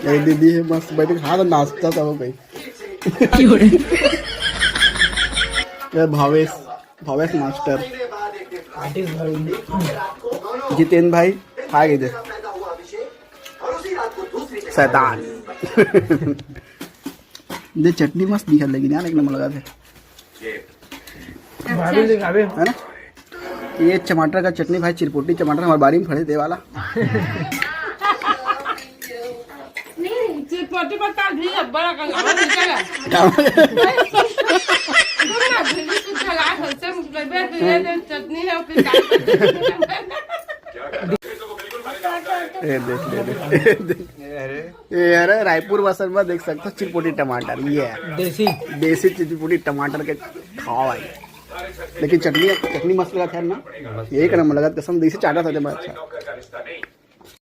ये दीदी है मस्त बैठ के हाथ नाचता था वो भाई। ये भावेश मास्टर, जितेंद्र भाई आ गए थे शैतान। ये चटनी मस्त दिखा, लेकिन यार एक नंबर लगा थे है ना। ये टमाटर का चटनी भाई, चिरपोटी टमाटर हमारे बारी में खड़े थे वाला। चिरपोटी पर काल भी बड़ा कंगावा निकला। चटनी है अरे रायपुर बसन में देख सकते हो चिरपोटी टमाटर, ये है देसी चिरपोटी टमाटर के खाओ भाई। लेकिन चटनी मस्त लगा था ना, एक नंबर लगा कसम, देसी चाटा था जब अच्छा।